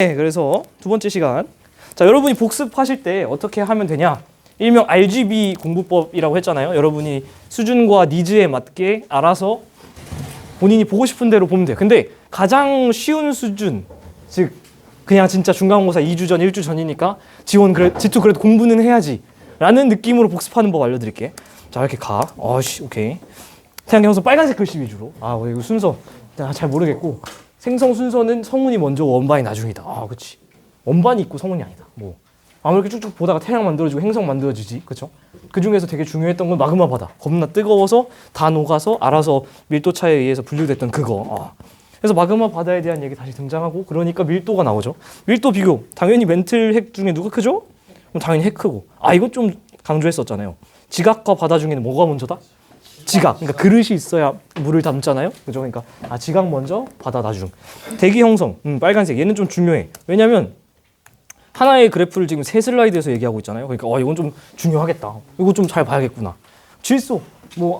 네, 그래서 두 번째 시간. 자, 여러분이 복습하실 때 어떻게 하면 되냐? 일명 RGB 공부법이라고 했잖아요. 여러분이 수준과 니즈에 맞게 알아서 본인이 보고 싶은 대로 보면 돼요. 근데 가장 쉬운 수준, 즉 그냥 진짜 중간고사 2주 전, 1주 전이니까 지투 그래도 공부는 해야지 라는 느낌으로 복습하는 법 알려드릴게. 자, 이렇게 가. 오케이. 태양경선 빨간색 글씨 위주로. 이거 순서 잘 모르겠고, 생성 순서는 성운이 먼저 원반이 나중이다. 그치. 원반이 있고 성운이 아니다. 이렇게 쭉쭉 보다가 태양 만들어지고 행성 만들어지지. 그쵸? 그 중에서 되게 중요했던 건 마그마 바다. 겁나 뜨거워서 다 녹아서 알아서 밀도 차에 의해서 분류됐던 그거. 그래서 마그마 바다에 대한 얘기 다시 등장하고, 그러니까 밀도가 나오죠. 밀도 비교. 당연히 멘틀 핵 중에 누가 크죠? 그럼 당연히 핵 크고. 이거 좀 강조했었잖아요. 지각과 바다 중에는 뭐가 먼저다? 지각. 그러니까 그릇이 있어야 물을 담잖아요. 그죠? 그러니까 지각 먼저, 바다 나중. 대기 형성. 빨간색. 얘는 좀 중요해. 왜냐면 하나의 그래프를 지금 세 슬라이드에서 얘기하고 있잖아요. 그러니까 이건 좀 중요하겠다. 이거 좀 잘 봐야겠구나. 질소.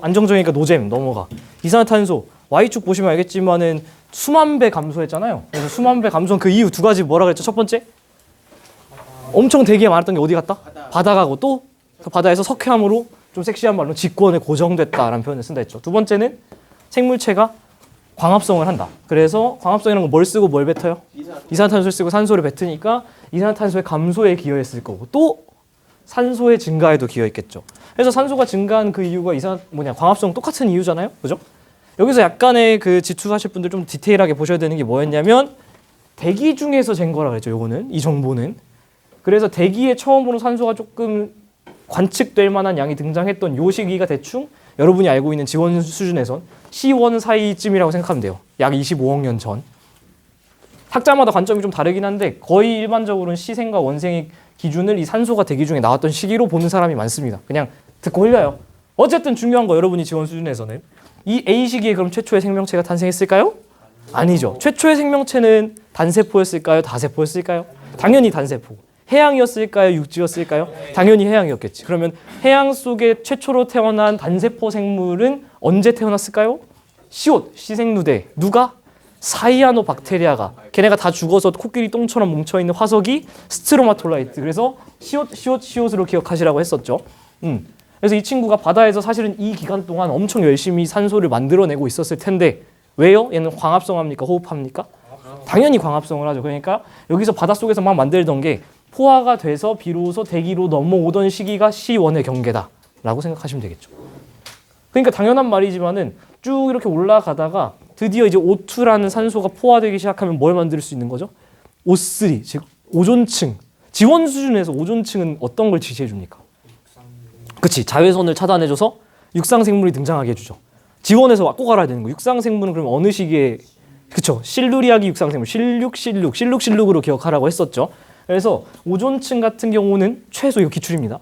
안정적이니까 노잼 넘어가. 이산화탄소. Y축 보시면 알겠지만은 수만 배 감소했잖아요. 그래서 수만 배 감소한 그 이유 두 가지 뭐라 그랬죠? 첫 번째? 엄청 대기가 많았던 게 어디 갔다? 바다 가고, 또 바다에서 석회암으로 좀 섹시한 말로 직권에 고정됐다라는 표현을 쓴다 했죠. 두 번째는 생물체가 광합성을 한다. 그래서 광합성이라는 건 뭘 쓰고 뭘 뱉어요? 이산화탄소를 쓰고 산소를 뱉으니까 이산화탄소의 감소에 기여했을 거고, 또 산소의 증가에도 기여했겠죠. 그래서 산소가 증가한 그 이유가 광합성 똑같은 이유잖아요. 그죠? 여기서 약간의 그 지투하실 분들 좀 디테일하게 보셔야 되는 게 뭐였냐면, 대기 중에서 잰 거라 그랬죠. 요거는, 이 정보는. 그래서 대기에 처음으로 산소가 조금 관측될 만한 양이 등장했던 요 시기가 대충 여러분이 알고 있는 지원 수준에선 C1 사이쯤이라고 생각하면 돼요. 약 25억 년 전. 학자마다 관점이 좀 다르긴 한데 거의 일반적으로는 시생과 원생의 기준을 이 산소가 대기 중에 나왔던 시기로 보는 사람이 많습니다. 그냥 듣고 흘려요. 어쨌든 중요한 거, 여러분이 지원 수준에서는 이 A 시기에 그럼 최초의 생명체가 탄생했을까요? 아니죠. 최초의 생명체는 단세포였을까요? 다세포였을까요? 당연히 단세포. 해양이었을까요? 육지였을까요? 당연히 해양이었겠지. 그러면 해양 속에 최초로 태어난 단세포 생물은 언제 태어났을까요? 시생누대. 누가? 사이아노박테리아가. 걔네가 다 죽어서 코끼리 똥처럼 뭉쳐있는 화석이 스트로마톨라이트. 그래서 시옷으로 기억하시라고 했었죠. 그래서 이 친구가 바다에서 사실은 이 기간 동안 엄청 열심히 산소를 만들어내고 있었을 텐데, 왜요? 얘는 광합성합니까? 호흡합니까? 당연히 광합성을 하죠. 그러니까 여기서 바닷속에서 막 만들던 게 포화가 돼서 비로소 대기로 넘어오던 시기가 C1의 경계다라고 생각하시면 되겠죠. 그러니까 당연한 말이지만은 쭉 이렇게 올라가다가 드디어 이제 O2라는 산소가 포화되기 시작하면 뭘 만들 수 있는 거죠? O3, 즉 오존층. 지원 수준에서 오존층은 어떤 걸 지시해 줍니까? 그치, 자외선을 차단해줘서 육상생물이 등장하게 해주죠. 지원에서 꼭 알아야 되는 거. 육상생물은 그럼 어느 시기에, 그쵸, 실루리아기 육상생물, 실룩으로 기억하라고 했었죠. 그래서 오존층 같은 경우는 최소, 이거 기출입니다.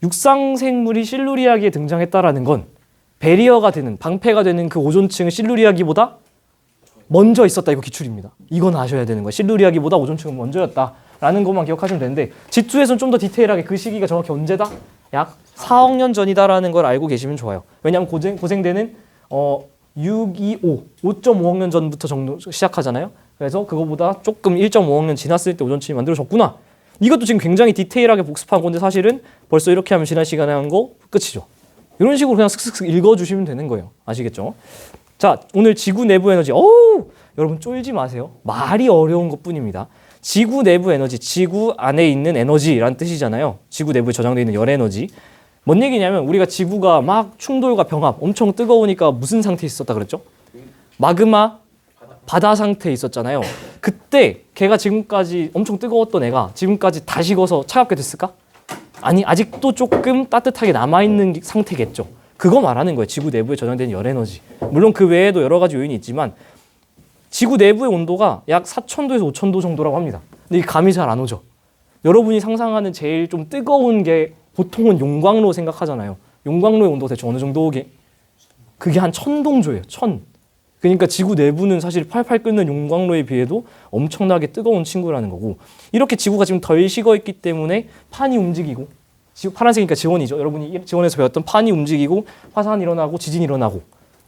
육상생물이 실루리아기에 등장했다라는 건 배리어가 되는, 방패가 되는 그 오존층은 실루리아기보다 먼저 있었다, 이거 기출입니다. 이건 아셔야 되는 거예요. 실루리아기보다 오존층은 먼저였다라는 것만 기억하시면 되는데, 지투에서는 좀 더 디테일하게 그 시기가 정확히 언제다? 약 4억 년 전이다라는 걸 알고 계시면 좋아요. 왜냐하면 고생대는 5.5억 년 전부터 정도 시작하잖아요. 그래서 그거보다 조금 1.5억 년 지났을 때 오존층이 만들어졌구나. 이것도 지금 굉장히 디테일하게 복습한 건데, 사실은 벌써 이렇게 하면 지난 시간에 한 거 끝이죠. 이런 식으로 그냥 슥슥슥 읽어주시면 되는 거예요. 아시겠죠? 자, 오늘 지구 내부 에너지. 여러분 쫄지 마세요. 말이 어려운 것뿐입니다. 지구 내부 에너지, 지구 안에 있는 에너지라는 뜻이잖아요. 지구 내부에 저장되어 있는 열 에너지. 뭔 얘기냐면, 우리가 지구가 막 충돌과 병합, 엄청 뜨거우니까 무슨 상태에 있었다 그랬죠? 마그마, 바다 상태에 있었잖아요. 그때 걔가 지금까지 엄청 뜨거웠던 애가 지금까지 다 식어서 차갑게 됐을까? 아니, 아직도 조금 따뜻하게 남아있는 상태겠죠. 그거 말하는 거예요. 지구 내부에 저장된 열 에너지. 물론 그 외에도 여러 가지 요인이 있지만 지구 내부의 온도가 약 4,000도에서 5,000도 정도라고 합니다. 근데 이 감이 잘 안 오죠. 여러분이 상상하는 제일 좀 뜨거운 게 보통은 용광로 생각하잖아요. 용광로의 온도가 대충 어느 정도게? 그게 한 1,000동조예요. 1,000. 그러니까 지구 내부는 사실 팔팔 끓는 용광로에 비해도 엄청나게 뜨거운 친구라는 거고, 이렇게 지구가 지금 덜 식어있기 때문에 판이 움직이고, 파란색이니까 지원이죠. 여러분이 지원에서 배웠던 판이 움직이고 화산이 일어나고 지진이 일어나고,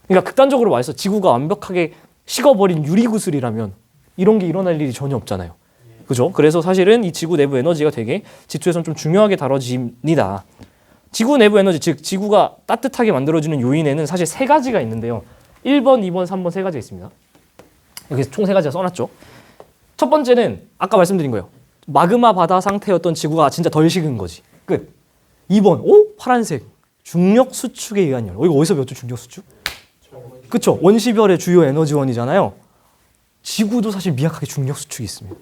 그러니까 극단적으로 말해서 지구가 완벽하게 식어버린 유리구슬이라면 이런 게 일어날 일이 전혀 없잖아요. 그죠? 그래서 사실은 이 지구 내부 에너지가 되게 G2에서는 좀 중요하게 다뤄집니다. 지구 내부 에너지, 즉 지구가 따뜻하게 만들어지는 요인에는 사실 세 가지가 있는데요. 1번, 2번, 3번 세 가지가 있습니다. 여기 총 세 가지가 써놨죠. 첫 번째는 아까 말씀드린 거예요. 마그마 바다 상태였던 지구가 진짜 덜 식은 거지. 끝. 2번, 오? 파란색. 중력 수축에 의한 열. 이거 어디서 배웠죠? 중력 수축? 그쵸? 원시별의 주요 에너지원이잖아요. 지구도 사실 미약하게 중력 수축이 있습니다.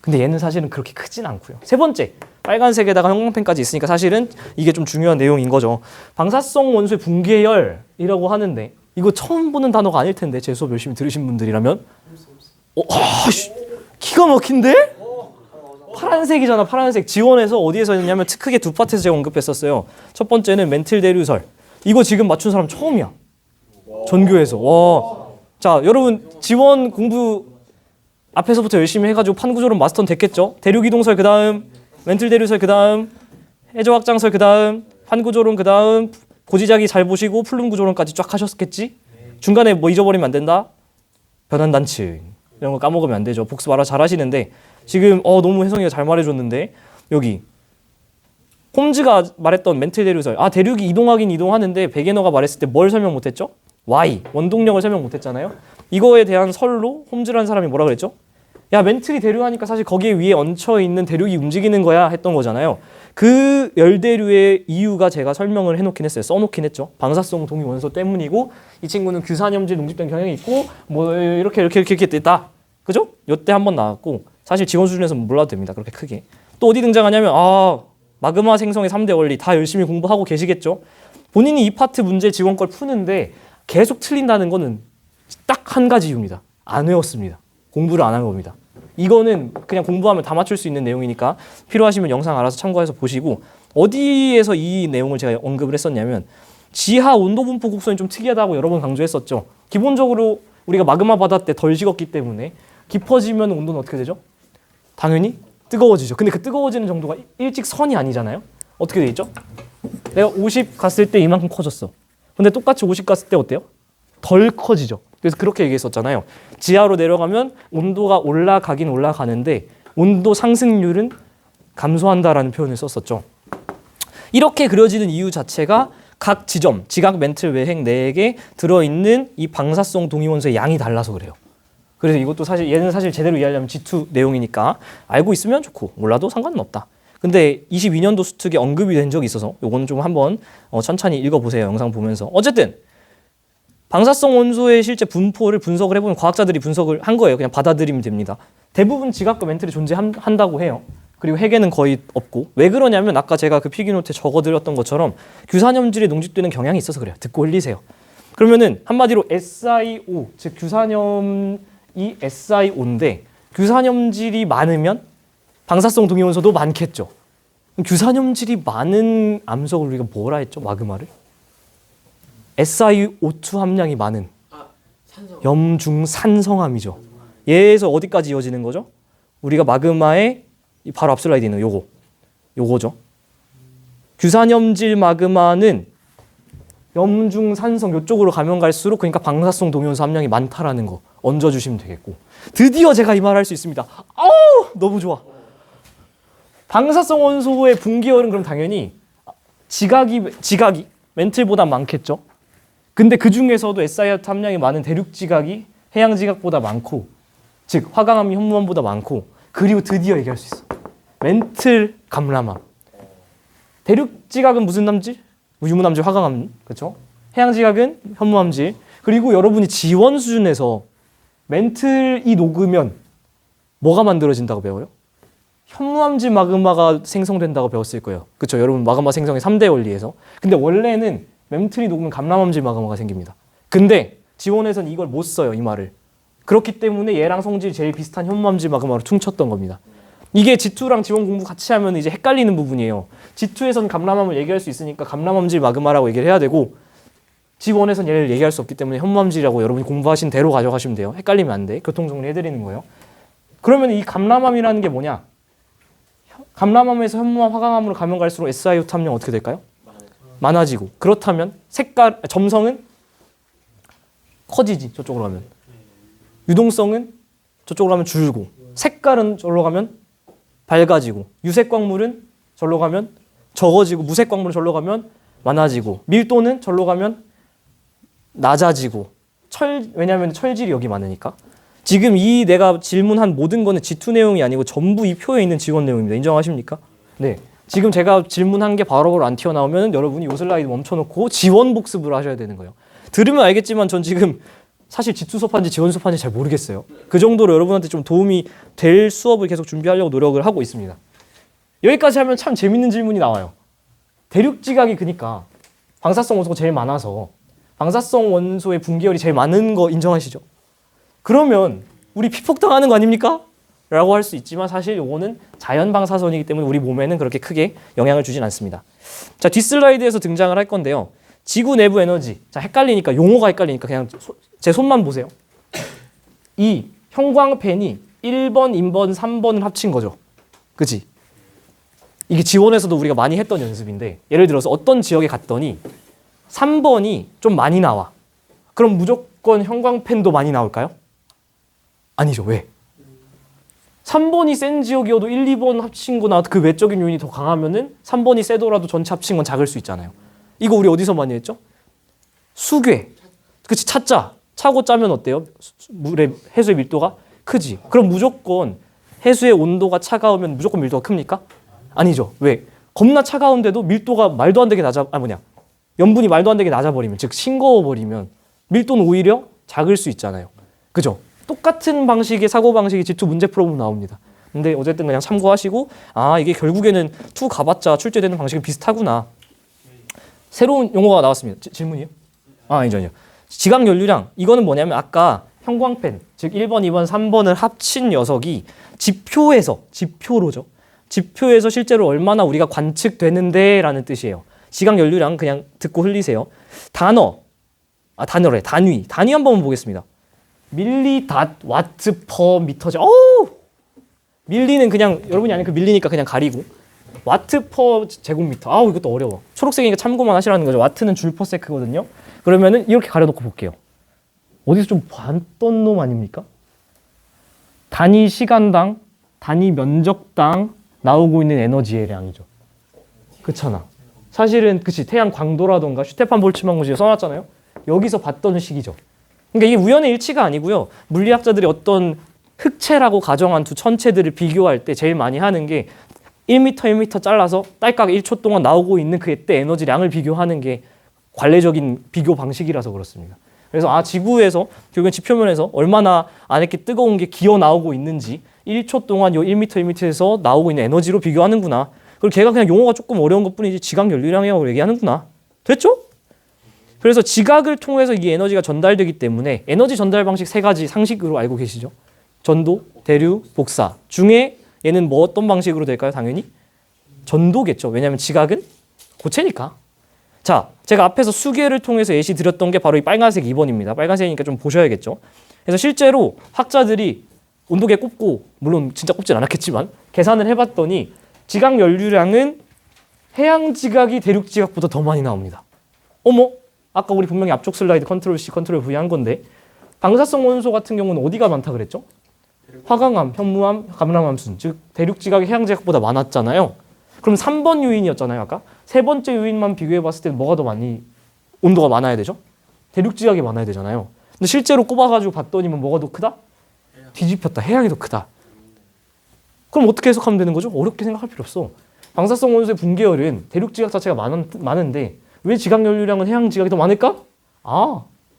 근데 얘는 사실은 그렇게 크진 않고요. 세 번째, 빨간색에다가 형광펜까지 있으니까 사실은 이게 좀 중요한 내용인 거죠. 방사성 원소의 붕괴열이라고 하는데 이거 처음 보는 단어가 아닐 텐데 제 수업 열심히 들으신 분들이라면 기가 막힌데? 파란색이잖아. 파란색. 지원에서 어디에서 했냐면 크게 두 파트에서 제가 언급했었어요. 첫 번째는 멘틀 대류설. 이거 지금 맞춘 사람 처음이야. 전교에서. 와. 자, 여러분 지원 공부 앞에서부터 열심히 해가지고 판구조론 마스터는 됐겠죠? 대륙이동설 그 다음, 멘틀 대류설 그 다음, 해저확장설 그 다음, 판구조론 그 다음, 고지자기 잘 보시고 플룸구조론까지 쫙 하셨겠지? 중간에 뭐 잊어버리면 안 된다? 변환단층 이런 거 까먹으면 안 되죠. 복습 알아 잘 하시는데 지금 너무 혜성이가 잘 말해줬는데 여기 홈즈가 말했던 멘틀 대류설. 대륙이 이동하긴 이동하는데 베게너가 말했을 때 뭘 설명 못했죠? Y, 원동력을 설명 못했잖아요. 이거에 대한 설로 홈즈라는 사람이 뭐라 그랬죠? 야, 멘틀이 대류하니까 사실 거기에 위에 얹혀있는 대륙이 움직이는 거야 했던 거잖아요. 그 열대류의 이유가 제가 설명을 해놓긴 했어요. 써놓긴 했죠. 방사성 동위 원소 때문이고 이 친구는 규산염질 농집된 경향이 있고 뭐 이렇게 됐다. 그죠? 요때 한번 나왔고 사실 지원 수준에서 몰라도 됩니다. 그렇게 크게. 또 어디 등장하냐면 마그마 생성의 3대 원리 다 열심히 공부하고 계시겠죠? 본인이 이 파트 문제 지원 걸 푸는데 계속 틀린다는 거는 딱 한 가지 이유입니다. 안 외웠습니다. 공부를 안 한 겁니다. 이거는 그냥 공부하면 다 맞출 수 있는 내용이니까 필요하시면 영상 알아서 참고해서 보시고 어디에서 이 내용을 제가 언급을 했었냐면 지하 온도 분포 곡선이 좀 특이하다고 여러 번 강조했었죠. 기본적으로 우리가 마그마 바다 때 덜 식었기 때문에 깊어지면 온도는 어떻게 되죠? 당연히 뜨거워지죠. 근데 그 뜨거워지는 정도가 일직선이 아니잖아요. 어떻게 돼 있죠? 내가 50 갔을 때 이만큼 커졌어. 근데 똑같이 50 갔을 때 어때요? 덜 커지죠. 그래서 그렇게 얘기했었잖아요. 지하로 내려가면 온도가 올라가긴 올라가는데 온도 상승률은 감소한다라는 표현을 썼었죠. 이렇게 그려지는 이유 자체가 각 지점, 지각 멘틀 외핵 내에 들어있는 이 방사성 동위원소의 양이 달라서 그래요. 그래서 이것도 사실 얘는 사실 제대로 이해하려면 G2 내용이니까 알고 있으면 좋고 몰라도 상관은 없다. 근데 22년도 수특에 언급이 된 적이 있어서 요거는 좀 한번 천천히 읽어보세요. 영상 보면서. 어쨌든 방사성 원소의 실제 분포를 분석을 해보면 과학자들이 분석을 한 거예요. 그냥 받아들이면 됩니다. 대부분 지각과 멘틀이 존재한다고 해요. 그리고 핵에는 거의 없고. 왜 그러냐면 아까 제가 그 필기노트에 적어드렸던 것처럼 규산염질에 농집되는 경향이 있어서 그래요. 듣고 흘리세요. 그러면은 한마디로 SiO, 즉 규산염이 SiO인데 규산염질이 많으면 방사성 동위원소도 많겠죠. 규산염질이 많은 암석을 우리가 뭐라 했죠? 마그마를? SiO2 함량이 많은 염중산성암이죠. 얘에서 어디까지 이어지는 거죠? 우리가 마그마에 바로 앞 슬라이드에 있는 요거죠. 규산염질 마그마는 염중산성 요쪽으로 가면 갈수록 그러니까 방사성 동위원소 함량이 많다라는 거 얹어주시면 되겠고 드디어 제가 이 말을 할 수 있습니다. 너무 좋아. 방사성 원소의 분기열은 그럼 당연히 지각이 멘틀보다 많겠죠. 근데 그 중에서도 SiO2 함량이 많은 대륙 지각이 해양 지각보다 많고, 즉 화강암이 현무암보다 많고, 그리고 드디어 얘기할 수 있어. 멘틀 감람암. 대륙 지각은 무슨 남질? 유무남질 화강암, 그렇죠? 해양 지각은 현무암질. 그리고 여러분이 지원 수준에서 멘틀이 녹으면 뭐가 만들어진다고 배워요? 현무암질 마그마가 생성된다고 배웠을 거예요. 그렇죠? 여러분 마그마 생성의 3대 원리에서. 근데 원래는 멘틀이 녹으면 감람암질 마그마가 생깁니다. 근데 지원에서는 이걸 못 써요, 이 말을. 그렇기 때문에 얘랑 성질이 제일 비슷한 현무암질 마그마로 퉁쳤던 겁니다. 이게 G2랑 지원 공부 같이 하면 이제 헷갈리는 부분이에요. G2에서는 감람암을 얘기할 수 있으니까 감람암질 마그마라고 얘기를 해야 되고 G1에서는 얘를 얘기할 수 없기 때문에 현무암질이라고 여러분이 공부하신 대로 가져가시면 돼요. 헷갈리면 안 돼. 교통정리 해드리는 거예요. 그러면 이 감람암이라는 게 뭐냐? 감람암에서 현무암, 화강암으로 가면 갈수록 SiO2 함량 어떻게 될까요? 많아지고. 그렇다면 점성은 커지지, 저쪽으로 가면. 유동성은 저쪽으로 가면 줄고. 색깔은 저기로 가면 밝아지고, 유색 광물은 절로 가면 적어지고, 무색 광물은 절로 가면 많아지고, 밀도는 절로 가면 낮아지고, 왜냐하면 철질이 여기 많으니까. 지금 이 내가 질문한 모든 거는 G2 내용이 아니고 전부 이 표에 있는 지원 내용입니다. 인정하십니까? 네. 지금 제가 질문한 게 바로바로 안 튀어나오면 여러분이 요 슬라이드 멈춰놓고 지원 복습을 하셔야 되는 거예요. 들으면 알겠지만 전 지금 사실 G2 수업한지 지원 수업한지 잘 모르겠어요. 그 정도로 여러분한테 좀 도움이 될 수업을 계속 준비하려고 노력을 하고 있습니다. 여기까지 하면 참 재밌는 질문이 나와요. 대륙지각이 그니까 방사성 원소가 제일 많아서 방사성 원소의 분계열이 제일 많은 거 인정하시죠? 그러면 우리 피폭당하는 거 아닙니까? 라고 할 수 있지만 사실 요거는 자연 방사선이기 때문에 우리 몸에는 그렇게 크게 영향을 주진 않습니다. 자, 뒷슬라이드에서 등장을 할 건데요. 지구 내부 에너지. 자, 헷갈리니까 용어가 헷갈리니까 그냥 제 손만 보세요. 이 형광펜이 1번, 2번, 3번을 합친 거죠. 그치? 이게 지원에서도 우리가 많이 했던 연습인데 예를 들어서 어떤 지역에 갔더니 3번이 좀 많이 나와. 그럼 무조건 형광펜도 많이 나올까요? 아니죠. 왜? 3번이 센 지역이어도 1, 2번 합친 거나 그 외적인 요인이 더 강하면은 3번이 세더라도 전체 합친 건 작을 수 있잖아요. 이거 우리 어디서 많이 했죠? 수괴. 그치, 차짜. 차고 짜면 어때요? 물의 해수의 밀도가 크지. 그럼 무조건 해수의 온도가 차가우면 무조건 밀도가 큽니까? 아니죠. 왜? 겁나 차가운데도 밀도가 말도 안 되게 염분이 말도 안 되게 낮아버리면, 즉 싱거워버리면 밀도는 오히려 작을 수 있잖아요. 그죠? 똑같은 방식의 사고방식이 G2 문제 풀어보면 나옵니다. 근데 어쨌든 그냥 참고하시고 아 이게 결국에는 2 가봤자 출제되는 방식은 비슷하구나. 새로운 용어가 나왔습니다. 질문이요? 아니죠. 지각 연료량. 이거는 뭐냐면 아까 형광펜, 즉 1번, 2번, 3번을 합친 녀석이 지표로죠. 지표에서 실제로 얼마나 우리가 관측되는데 라는 뜻이에요. 지각 연료량 그냥 듣고 흘리세요. 단위래. 단위 한번 보겠습니다. 밀리닷 와트 퍼 미터죠. 밀리는 그냥 여러분이 아니까 밀리니까 그냥 가리고 와트 퍼 제곱미터. 이것도 어려워. 초록색이니까 참고만 하시라는 거죠. 와트는 줄 퍼세크거든요. 그러면은 이렇게 가려놓고 볼게요. 어디서 좀 봤던 놈 아닙니까? 단위 시간당, 단위 면적당 나오고 있는 에너지의 양이죠. 그렇잖아. 사실은 그치 태양 광도라던가 슈테판 볼츠망 써놨잖아요. 여기서 봤던 식이죠. 그러니까 이게 우연의 일치가 아니고요. 물리학자들이 어떤 흑체라고 가정한 두 천체들을 비교할 때 제일 많이 하는 게 1m, 1m 잘라서 딸깍 1초 동안 나오고 있는 그때 에너지량을 비교하는 게 관례적인 비교 방식이라서 그렇습니다. 그래서 지구에서 결국엔 지표면에서 얼마나 안에 뜨거운 게 기어 나오고 있는지 1초 동안 요 1m, 1m에서 나오고 있는 에너지로 비교하는구나. 그리고 걔가 그냥 용어가 조금 어려운 것뿐이지 지각 연료량이라고 얘기하는구나. 됐죠? 그래서 지각을 통해서 이 에너지가 전달되기 때문에 에너지 전달 방식 3가지 상식으로 알고 계시죠? 전도, 대류, 복사 중에 얘는 뭐 어떤 방식으로 될까요? 당연히 전도겠죠. 왜냐하면 지각은 고체니까. 자, 제가 앞에서 수계를 통해서 예시 드렸던 게 바로 이 빨간색 2번입니다. 빨간색이니까 좀 보셔야겠죠. 그래서 실제로 학자들이 온도계 꼽고 물론 진짜 꼽진 않았겠지만 계산을 해봤더니 지각 연료량은 해양 지각이 대륙 지각보다 더 많이 나옵니다. 어머? 아까 우리 분명히 앞쪽 슬라이드 컨트롤 C, 컨트롤 V 한 건데 방사성 원소 같은 경우는 어디가 많다 그랬죠? 화강암, 현무암, 감람암순, 즉 대륙 지각이 해양 지각보다 많았잖아요. 그럼 3번 요인이었잖아요. 아까 세 번째 요인만 비교해봤을 때는 뭐가 더 많이 온도가 많아야 되죠? 대륙 지각이 많아야 되잖아요. 근데 실제로 꼽아가지고 봤더니 뭐가 더 크다? 뒤집혔다. 해양이 더 크다. 그럼 어떻게 해석하면 되는 거죠? 어렵게 생각할 필요 없어. 방사성 원소의 분계열은 대륙 지각 자체가 많은데 왜 지각 연료량은 해양 지각이 더 많을까?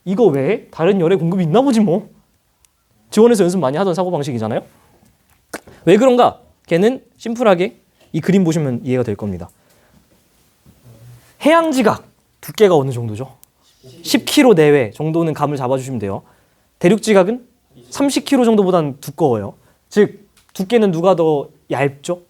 이거 외에 다른 열의 공급이 있나 보지 뭐. 지원에서 연습 많이 하던 사고방식이잖아요. 왜 그런가? 걔는 심플하게 이 그림 보시면 이해가 될 겁니다. 해양 지각 두께가 어느 정도죠? 10km 내외 정도는 감을 잡아주시면 돼요. 대륙 지각은 30km 정도보다는 두꺼워요. 즉 두께는 누가 더 얇죠?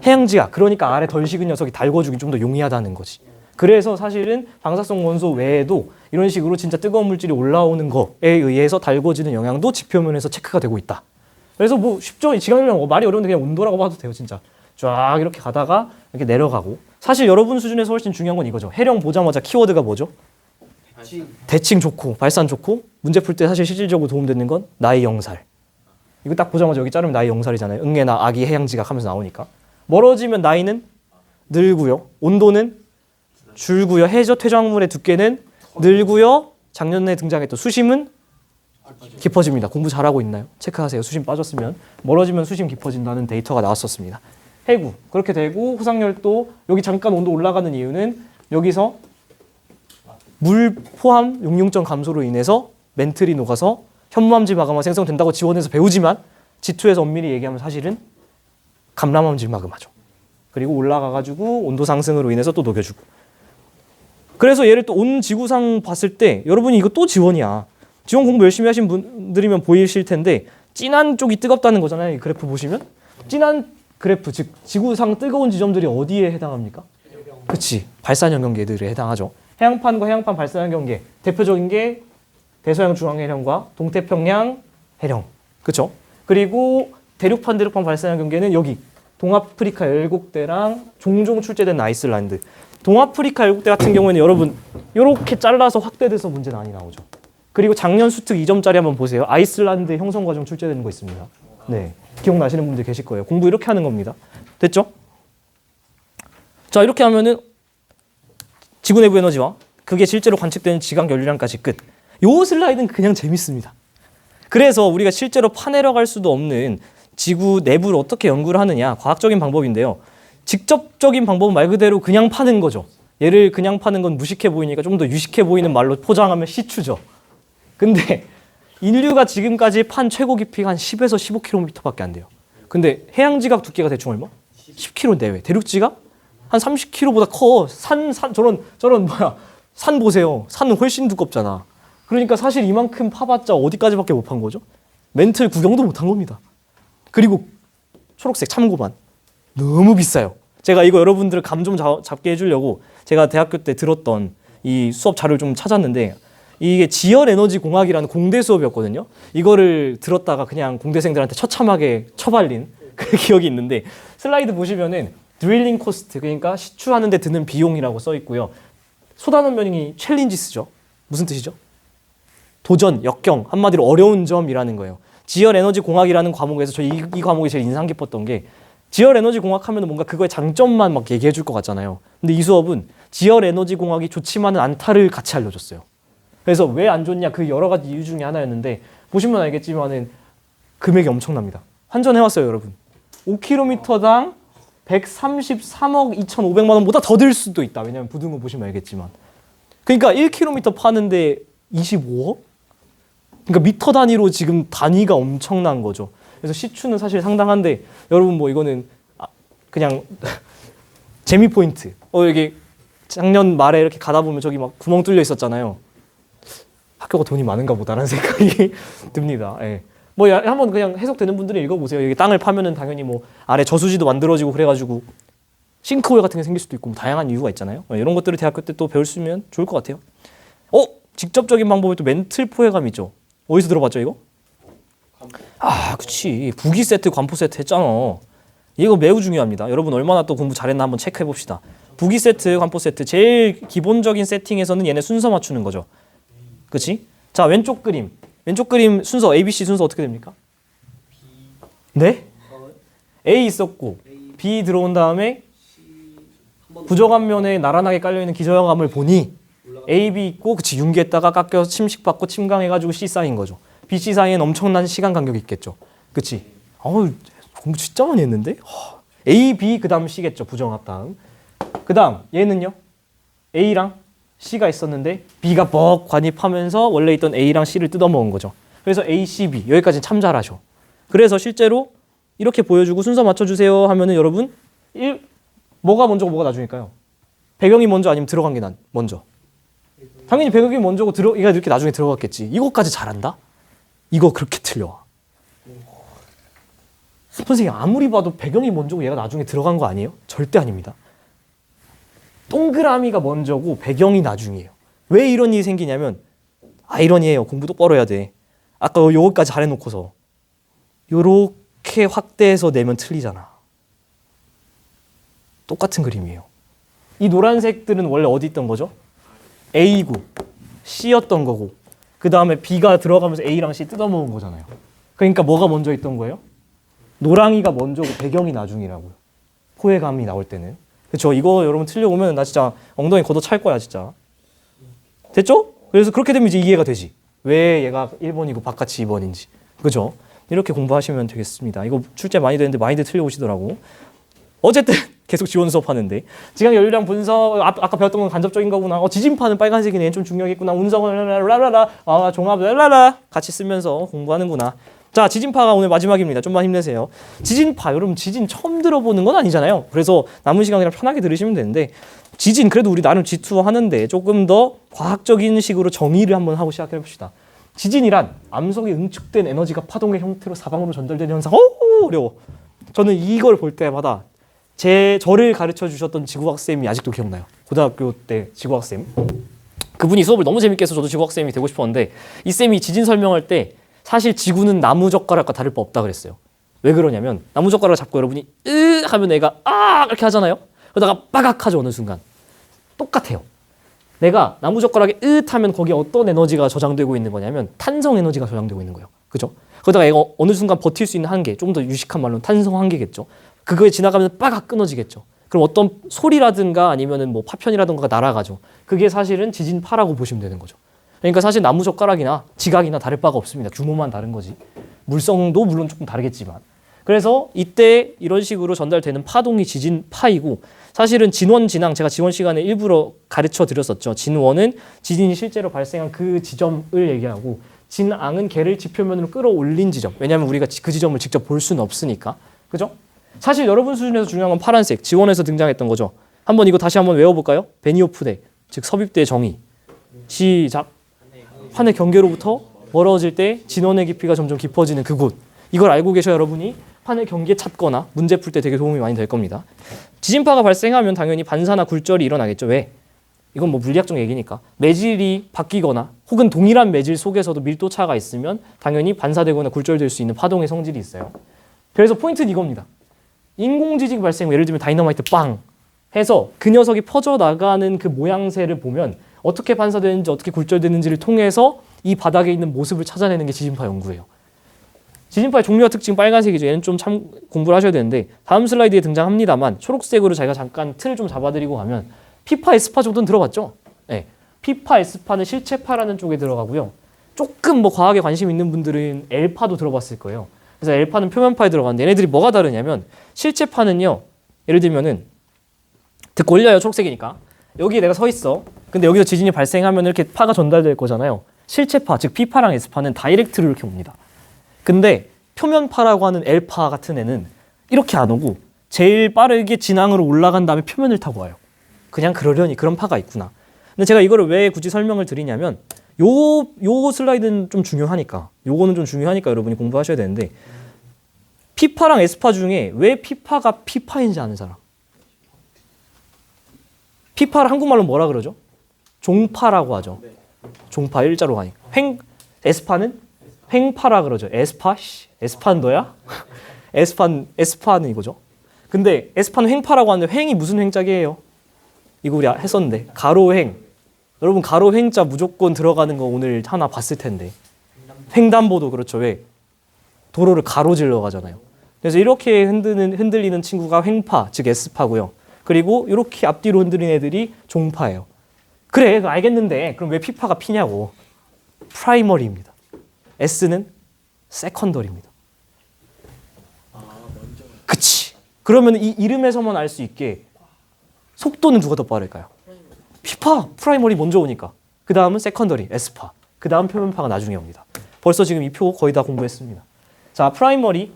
해양 지각. 그러니까 아래 덜 식은 녀석이 달궈주기 좀 더 용이하다는 거지. 그래서 사실은 방사성 원소 외에도 이런 식으로 진짜 뜨거운 물질이 올라오는 거에 의해서 달궈지는 영향도 지표면에서 체크가 되고 있다. 그래서 뭐 쉽죠? 지각률량 말이 어려운데 그냥 온도라고 봐도 돼요. 진짜 쫙 이렇게 가다가 이렇게 내려가고. 사실 여러분 수준에서 훨씬 중요한 건 이거죠. 해령 보자마자 키워드가 뭐죠? 대칭 좋고 발산 좋고 문제 풀 때 사실 실질적으로 도움되는 건 나의 영살. 이거 딱 보자마자 여기 자르면 나이 0살이잖아요. 응애나 아기 해양지각 하면서 나오니까. 멀어지면 나이는 늘고요. 온도는 줄고요. 해저 퇴적물의 두께는 늘고요. 작년에 등장했던 수심은 깊어집니다. 공부 잘하고 있나요? 체크하세요. 수심 빠졌으면. 멀어지면 수심 깊어진다는 데이터가 나왔었습니다. 해구 그렇게 되고 호상열도 여기 잠깐 온도 올라가는 이유는 여기서 물 포함 용융점 감소로 인해서 멘틀이 녹아서 현무암질 마그마 생성된다고 지원해서 배우지만 G2에서 엄밀히 얘기하면 사실은 감람암질 마그마죠. 그리고 올라가가지고 온도 상승으로 인해서 또 녹여주고. 그래서 얘를 또 온 지구상 봤을 때 여러분이 이거 또 지원이야. 지원 공부 열심히 하신 분들이면 보이실 텐데 진한 쪽이 뜨겁다는 거잖아요. 이 그래프 보시면 진한 그래프 즉 지구상 뜨거운 지점들이 어디에 해당합니까? 그치 발산형 경계들에 해당하죠. 해양판과 해양판 발산형 경계 대표적인 게 대서양 중앙해령과 동태평양 해령 그쵸? 그리고 대륙판 발산형 경계는 여기 동아프리카 열국대랑 종종 출제된 아이슬란드. 동아프리카 열국대 같은 경우에는 여러분 이렇게 잘라서 확대돼서 문제 많이 나오죠. 그리고 작년 수특 2점짜리 한번 보세요. 아이슬란드 형성 과정 출제되는 거 있습니다. 네, 기억나시는 분들 계실 거예요. 공부 이렇게 하는 겁니다. 됐죠? 자, 이렇게 하면은 지구 내부 에너지와 그게 실제로 관측되는 지각 연료량까지 끝. 요 슬라이드는 그냥 재밌습니다. 그래서 우리가 실제로 파내려 갈 수도 없는 지구 내부를 어떻게 연구를 하느냐 과학적인 방법인데요. 직접적인 방법은 말 그대로 그냥 파는 거죠. 얘를 그냥 파는 건 무식해 보이니까 좀 더 유식해 보이는 말로 포장하면 시추죠. 근데 인류가 지금까지 판 최고 깊이가 한 10에서 15km밖에 안 돼요. 근데 해양지각 두께가 대충 얼마? 10km 내외. 대륙지각 한 30km보다 커. 저런 산 보세요. 산은 훨씬 두껍잖아. 그러니까 사실 이만큼 파봤자 어디까지밖에 못 판 거죠? 멘틀 구경도 못 한 겁니다. 그리고 초록색 참고만 너무 비싸요. 제가 이거 여러분들을 감 좀 잡게 해주려고 제가 대학교 때 들었던 이 수업 자료를 좀 찾았는데 이게 지열에너지 공학이라는 공대 수업이었거든요. 이거를 들었다가 그냥 공대생들한테 처참하게 처발린 그 기억이 있는데 슬라이드 보시면은 드릴링 코스트 그러니까 시추하는 데 드는 비용이라고 써 있고요. 소단원 면이 챌린지스죠. 무슨 뜻이죠? 도전, 역경, 한마디로 어려운 점이라는 거예요. 지열에너지 공학이라는 과목에서 저 이 과목이 제일 인상 깊었던 게 지열에너지 공학 하면 뭔가 그거의 장점만 막 얘기해 줄 것 같잖아요. 근데 이 수업은 지열에너지 공학이 좋지만은 않다를 같이 알려줬어요. 그래서 왜 안 좋냐 그 여러 가지 이유 중에 하나였는데 보시면 알겠지만은 금액이 엄청납니다. 환전해왔어요 여러분. 5km당 133억 2,500만 원보다 더 들 수도 있다. 왜냐면 부등호 보시면 알겠지만. 그러니까 1km 파는데 25억? 그러니까 미터 단위로 지금 단위가 엄청난 거죠. 그래서 시추는 사실 상당한데 여러분 뭐 이거는 그냥 재미 포인트. 여기 작년 말에 이렇게 가다 보면 저기 막 구멍 뚫려 있었잖아요. 학교가 돈이 많은가 보다라는 생각이 듭니다. 예. 뭐 한번 그냥 해석되는 분들은 읽어보세요. 여기 땅을 파면은 당연히 뭐 아래 저수지도 만들어지고 그래가지고 싱크홀 같은 게 생길 수도 있고 뭐 다양한 이유가 있잖아요. 이런 것들을 대학교 때 또 배울 수 있으면 좋을 것 같아요. 직접적인 방법이 또 멘틀 포획감 있죠. 어디서 들어봤죠 이거? 그치. 부기 세트, 관포 세트 했잖아. 이거 매우 중요합니다. 여러분 얼마나 또 공부 잘했나 한번 체크해 봅시다. 부기 세트, 관포 세트 제일 기본적인 세팅에서는 얘네 순서 맞추는 거죠. 그치? 자, 왼쪽 그림 순서 ABC 순서 어떻게 됩니까? 네? A 있었고 B 들어온 다음에 부적합면에 나란하게 깔려있는 기저감을 보니 A, B 있고 그치 융기했다가 깎여서 침식받고 침강해가지고 C 쌓인 거죠. B, C 사이엔 엄청난 시간 간격이 있겠죠. 그치? 공부 진짜 많이 했는데? A, B 그 다음 C겠죠. 부정합 다음. 그 다음 얘는요? A랑 C가 있었는데 B가 뻑 관입하면서 원래 있던 A랑 C를 뜯어먹은 거죠. 그래서 A, C, B 여기까지는 참 잘하셔. 그래서 실제로 이렇게 보여주고 순서 맞춰주세요 하면은 여러분 뭐가 먼저고 뭐가 나중일까요? 배경이 먼저 아니면 들어간 게 먼저? 당연히 배경이 먼저고 얘가 이렇게 나중에 들어갔겠지. 이거까지 잘한다? 이거 그렇게 틀려. 선생님 아무리 봐도 배경이 먼저고 얘가 나중에 들어간 거 아니에요? 절대 아닙니다. 동그라미가 먼저고 배경이 나중이에요. 왜 이런 일이 생기냐면 아이러니예요. 공부 똑바로 해야 돼. 아까 요거까지 잘해놓고서 요렇게 확대해서 내면 틀리잖아. 똑같은 그림이에요. 이 노란색들은 원래 어디 있던 거죠? A고 C였던 거고 그 다음에 B가 들어가면서 A랑 C 뜯어먹은 거잖아요. 그러니까 뭐가 먼저 있던 거예요? 노랑이가 먼저고 배경이 나중이라고요. 포획감이 나올 때는. 그렇죠? 이거 여러분 틀려오면 나 진짜 엉덩이 걷어 찰 거야 진짜. 됐죠? 그래서 그렇게 되면 이제 이해가 되지. 왜 얘가 1번이고 바깥이 2번인지. 그죠? 이렇게 공부하시면 되겠습니다. 이거 출제 많이 되는데 많이들 틀려오시더라고. 어쨌든 계속 지원 수업하는데 지각 연료량 분석 아까 배웠던 건 간접적인 거구나. 지진파는 빨간색이네. 좀 중요하겠구나. 운석을 라라라 종합 라라라 같이 쓰면서 공부하는구나. 자, 지진파가 오늘 마지막입니다. 좀만 힘내세요. 지진파, 여러분 지진 처음 들어보는 건 아니잖아요. 그래서 남은 시간 그냥 편하게 들으시면 되는데 지진 그래도 우리 나름 지투하는데 조금 더 과학적인 식으로 정의를 한번 하고 시작해 봅시다. 지진이란 암석에 응축된 에너지가 파동의 형태로 사방으로 전달되는 현상. 어려워. 저는 이걸 볼 때마다 저를 가르쳐 주셨던 지구학쌤이 아직도 기억나요. 고등학교 때 지구학쌤. 그분이 수업을 너무 재밌게 해서 저도 지구학쌤이 되고 싶었는데 이 쌤이 지진 설명할 때 사실 지구는 나무젓가락과 다를 바 없다 그랬어요. 왜 그러냐면 나무젓가락을 잡고 여러분이 으 하면 애가 아 이렇게 하잖아요. 그러다가 빠각 하죠. 어느 순간. 똑같아요. 내가 나무젓가락에 으 하면 거기에 어떤 에너지가 저장되고 있는 거냐면 탄성 에너지가 저장되고 있는 거예요. 그죠? 그러다가 애가 어느 순간 버틸 수 있는 한계, 좀 더 유식한 말로는 탄성 한계겠죠. 그거에 지나가면 빠각 끊어지겠죠. 그럼 어떤 소리라든가 아니면은 뭐 파편이라든가 날아가죠. 그게 사실은 지진파라고 보시면 되는 거죠. 그러니까 사실 나무젓가락이나 지각이나 다를 바가 없습니다. 규모만 다른 거지. 물성도 물론 조금 다르겠지만. 그래서 이때 이런 식으로 전달되는 파동이 지진파이고 사실은 진원, 진앙 제가 지원 시간에 일부러 가르쳐 드렸었죠. 진원은 지진이 실제로 발생한 그 지점을 얘기하고 진앙은 걔를 지표면으로 끌어올린 지점. 왜냐하면 우리가 그 지점을 직접 볼 수는 없으니까. 그죠? 사실 여러분 수준에서 중요한 건 파란색, 지원에서 등장했던 거죠. 한번 이거 다시 한번 외워볼까요? 베니오프대, 즉 섭입대의 정의. 시작. 판의 경계로부터 멀어질 때 진원의 깊이가 점점 깊어지는 그곳. 이걸 알고 계셔야 여러분이 판의 경계 찾거나 문제 풀 때 되게 도움이 많이 될 겁니다. 지진파가 발생하면 당연히 반사나 굴절이 일어나겠죠. 왜? 이건 뭐 물리학적 얘기니까. 매질이 바뀌거나 혹은 동일한 매질 속에서도 밀도 차가 있으면 당연히 반사되거나 굴절될 수 있는 파동의 성질이 있어요. 그래서 포인트는 이겁니다. 인공지진 발생, 예를 들면 다이너마이트 빵 해서 그 녀석이 퍼져나가는 그 모양새를 보면 어떻게 반사되는지 어떻게 굴절되는지를 통해서 이 바닥에 있는 모습을 찾아내는 게 지진파 연구예요. 지진파의 종류와 특징 빨간색이죠. 얘는 좀 참 공부를 하셔야 되는데 다음 슬라이드에 등장합니다만 초록색으로 제가 잠깐 틀을 좀 잡아드리고 가면 피파, 에스파 정도는 들어봤죠? 네. 피파, 에스파는 실체파라는 쪽에 들어가고요. 조금 뭐 과학에 관심 있는 분들은 엘파도 들어봤을 거예요. 그래서 엘파는 표면파에 들어가는데 얘네들이 뭐가 다르냐면 실체파는요. 예를 들면은 듣고 올려요. 초록색이니까. 여기에 내가 서 있어. 근데 여기서 지진이 발생하면 이렇게 파가 전달될 거잖아요. 실체파, 즉 P파랑 S파는 다이렉트로 이렇게 옵니다. 근데 표면파라고 하는 L파 같은 애는 이렇게 안 오고 제일 빠르게 진앙으로 올라간 다음에 표면을 타고 와요. 그냥 그러려니 그런 파가 있구나. 근데 제가 이거를 왜 굳이 설명을 드리냐면 요 슬라이드는 좀 중요하니까 요거는 좀 중요하니까 여러분이 공부하셔야 되는데 P파랑 S파 중에 왜 P파가 P파인지 아는 사람? P파를 한국말로 뭐라 그러죠? 종파라고 하죠. 종파 일자로 가니까. S파는 횡파라 그러죠. 에스파? 에스파는 너야? 에스파는 이거죠. 근데 에스파는 횡파라고 하는데 횡이 무슨 횡자기예요? 이거 우리 했었는데 가로횡. 여러분 가로횡자 무조건 들어가는 거 오늘 하나 봤을 텐데. 횡단보도 그렇죠. 왜? 도로를 가로질러 가잖아요. 그래서 이렇게 흔들리는 친구가 횡파, 즉 S파고요. 그리고 이렇게 앞뒤로 흔들리는 애들이 종파예요. 그래, 그거 알겠는데 그럼 왜 P파가 P냐고. 프라이머리입니다. S는 세컨더리입니다. 그치. 그러면 이 이름에서만 알 수 있게 속도는 누가 더 빠를까요? P파, 프라이머리 먼저 오니까. 그 다음은 세컨더리, S파. 그 다음 표면파가 나중에 옵니다. 벌써 지금 이 표 거의 다 공부했습니다. 자, 프라이머리,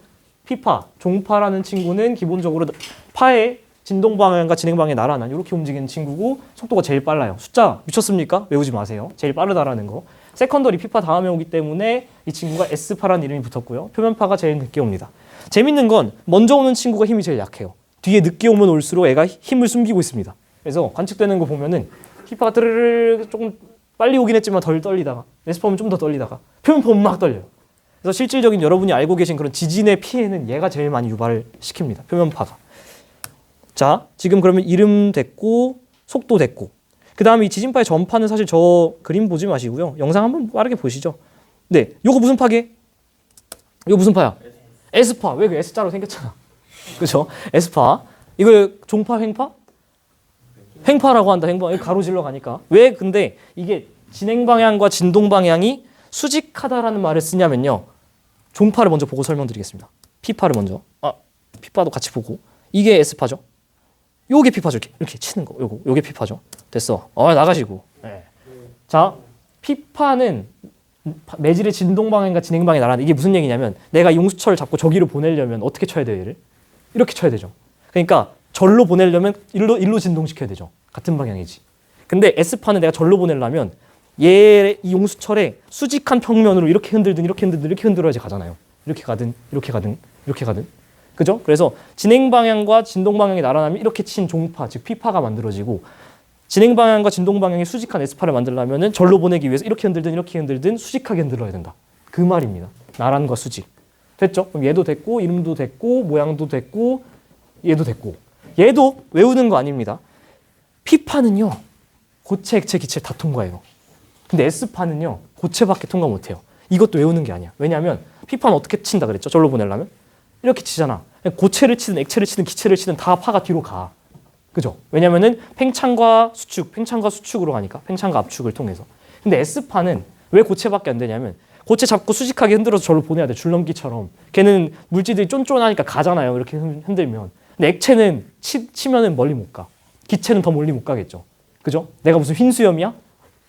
P파, 종파라는 친구는 기본적으로 파의 진동 방향과 진행 방향이 나란한 이렇게 움직이는 친구고 속도가 제일 빨라요. 숫자 미쳤습니까? 외우지 마세요. 제일 빠르다라는 거. 세컨더리 P파 다음에 오기 때문에 이 친구가 S파라는 이름이 붙었고요. 표면파가 제일 늦게 옵니다. 재밌는 건 먼저 오는 친구가 힘이 제일 약해요. 뒤에 늦게 오면 올수록 애가 힘을 숨기고 있습니다. 그래서 관측되는 거 보면은 P파가 드르르 조금 빨리 오긴 했지만 덜 떨리다가 S파 오면 좀 더 떨리다가 표면파 오면 막 떨려요. 그래서 실질적인 여러분이 알고 계신 그런 지진의 피해는 얘가 제일 많이 유발을 시킵니다. 표면파가. 자, 지금 그러면 이름 됐고 속도 됐고 그 다음에 이 지진파의 전파는 사실 저 그림 보지 마시고요. 영상 한번 빠르게 보시죠. 네, 요거 무슨 파괴? 이거 무슨 파야? S파. 왜 그 S자로 생겼잖아. 그죠? S파. 이거 종파, 횡파? 횡파라고 한다. 횡파. 이거 가로질러 가니까. 왜 근데 이게 진행 방향과 진동 방향이 수직하다라는 말을 쓰냐면요. 종파를 먼저 보고 설명드리겠습니다. P파를 먼저. P파도 같이 보고. 이게 S파죠. 요게 P파죠. 이렇게 치는 거. 요게 P파죠. 됐어. 나가시고. 네. 자, P파는 매질의 진동 방향과 진행 방향이 나란다. 이게 무슨 얘기냐면 내가 용수철을 잡고 저기로 보내려면 어떻게 쳐야 돼요, 얘를? 이렇게 쳐야 되죠. 그러니까 절로 보내려면 일로 진동시켜야 되죠. 같은 방향이지. 근데 S파는 내가 절로 보내려면 이 용수철의 수직한 평면으로 이렇게 흔들든 이렇게 흔들든 이렇게 흔들어야지 가잖아요. 이렇게 가든 이렇게 가든 이렇게 가든. 그죠? 그래서 진행 방향과 진동 방향이 나란하면 이렇게 친 종파, 즉 P파가 만들어지고 진행 방향과 진동 방향이 수직한 S파를 만들려면은 절로 보내기 위해서 이렇게 흔들든 수직하게 흔들어야 된다. 그 말입니다. 나란과 수직. 됐죠? 그럼 얘도 됐고 이름도 됐고 모양도 됐고 얘도 됐고 얘도 외우는 거 아닙니다. P파는요. 고체, 액체, 기체 다 통과해요. 근데 S파는요. 고체밖에 통과 못해요. 이것도 외우는 게 아니야. 왜냐하면 P파는 어떻게 친다 그랬죠? 절로 보내려면? 이렇게 치잖아. 고체를 치든 액체를 치든 기체를 치든 다 파가 뒤로 가. 그죠? 왜냐면은 팽창과 수축으로 가니까 팽창과 압축을 통해서. 근데 S파는 왜 고체밖에 안 되냐면 고체 잡고 수직하게 흔들어서 절로 보내야 돼. 줄넘기처럼. 걔는 물질들이 쫀쫀하니까 가잖아요. 이렇게 흔들면. 근데 액체는 치면은 멀리 못 가. 기체는 더 멀리 못 가겠죠. 그죠? 내가 무슨 흰 수염이야?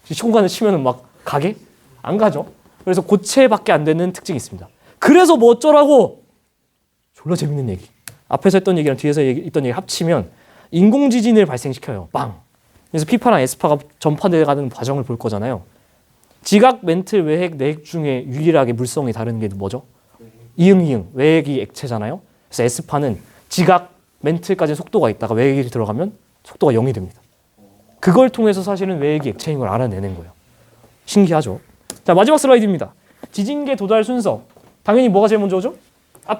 시공간을 치면은 막 가게? 안 가죠. 그래서 고체밖에 안 되는 특징이 있습니다. 그래서 뭐 어쩌라고? 졸라 재밌는 얘기. 앞에서 했던 얘기랑 뒤에서 있던 얘기 합치면 인공지진을 발생시켜요. 빵. 그래서 P파랑 S파가 전파되어가는 과정을 볼 거잖아요. 지각, 멘틀, 외핵, 내핵 중에 유일하게 물성이 다른 게 뭐죠? 이응. 외핵이 액체잖아요. 그래서 S파는 지각, 멘틀까지 속도가 있다가 외핵이 들어가면 속도가 0이 됩니다. 그걸 통해서 사실은 외핵이 액체인 걸 알아내는 거예요. 신기하죠? 자, 마지막 슬라이드입니다. 지진계 도달 순서. 당연히 뭐가 제일 먼저 오죠?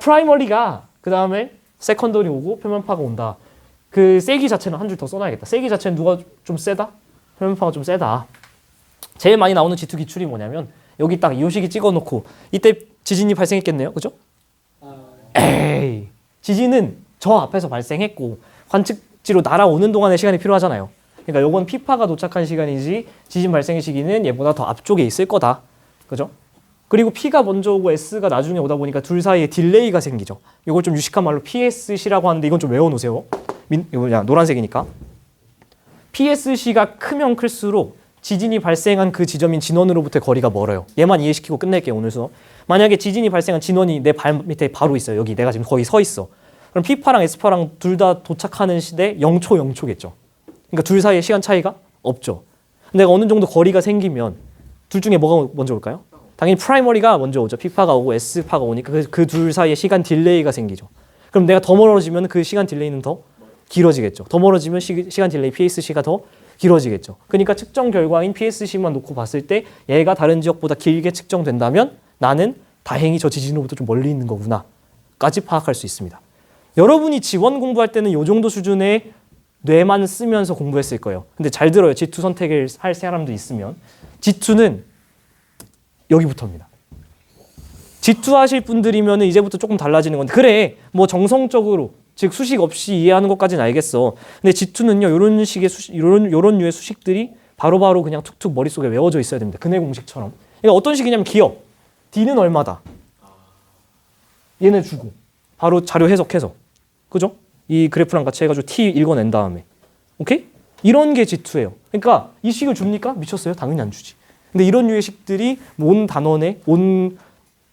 프라이머리가 그 다음에 세컨더리 오고 표면파가 온다. 그 세기 자체는 한 줄 더 써놔야겠다. 세기 자체는 누가 좀 세다? 표면파가 좀 세다. 제일 많이 나오는 G2 기출이 뭐냐면 여기 딱 요식이 찍어놓고 이때 지진이 발생했겠네요. 그죠? 에이, 지진은 저 앞에서 발생했고 관측지로 날아오는 동안의 시간이 필요하잖아요. 그러니까 요건 P파가 도착한 시간이지 지진 발생의 시기는 얘보다 더 앞쪽에 있을 거다. 그죠? 그리고 P가 먼저 오고 S가 나중에 오다 보니까 둘 사이에 딜레이가 생기죠. 이걸 좀 유식한 말로 PSC라고 하는데 이건 좀 외워놓으세요. 이거 그냥 노란색이니까. PSC가 크면 클수록 지진이 발생한 그 지점인 진원으로부터의 거리가 멀어요. 얘만 이해시키고 끝낼게요, 오늘 수업. 만약에 지진이 발생한 진원이 내 발 밑에 바로 있어요. 여기 내가 지금 거의 서 있어. 그럼 P파랑 S파랑 둘 다 도착하는 시대 0초겠죠. 그러니까 둘 사이에 시간 차이가 없죠. 내가 어느 정도 거리가 생기면 둘 중에 뭐가 먼저 올까요? 당연히 프라이머리가 먼저 오죠. P파가 오고 S파가 오니까 그 둘 사이에 시간 딜레이가 생기죠. 그럼 내가 더 멀어지면 그 시간 딜레이는 더 길어지겠죠. 더 멀어지면 시간 딜레이 PSC가 더 길어지겠죠. 그러니까 측정 결과인 PSC만 놓고 봤을 때 얘가 다른 지역보다 길게 측정된다면 나는 다행히 저 지진으로부터 좀 멀리 있는 거구나 까지 파악할 수 있습니다. 여러분이 지원 공부할 때는 이 정도 수준의 뇌만 쓰면서 공부했을 거예요. 근데 잘 들어요. G2 선택을 할 사람도 있으면 G2는 여기부터입니다. G2 하실 분들이면 이제부터 조금 달라지는 건데 그래 뭐 정성적으로 즉 수식 없이 이해하는 것까지는 알겠어. 근데 G2는요 이런 식의 이런 류의 수식들이 바로바로 그냥 툭툭 머릿속에 외워져 있어야 됩니다. 근해 공식처럼. 그러니까 어떤 식이냐면 기억. D는 얼마다. 얘네 주고 바로 자료 해석해서. 그죠? 이 그래프랑 같이 해가지고 T 읽어낸 다음에. 오케이? 이런 게 G2예요. 그러니까 이 식을 줍니까? 미쳤어요? 당연히 안 주지. 근데 이런 류의 식들이 온 단원에 온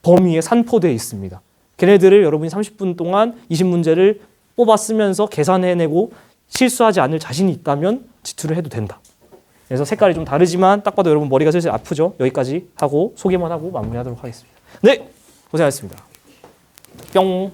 범위에 산포되어 있습니다. 걔네들을 여러분이 30분 동안 20문제를 뽑아 쓰면서 계산해내고 실수하지 않을 자신이 있다면 G2를 해도 된다. 그래서 색깔이 좀 다르지만 딱 봐도 여러분 머리가 슬슬 아프죠? 여기까지 하고 소개만 하고 마무리하도록 하겠습니다. 네, 고생하셨습니다. 뿅.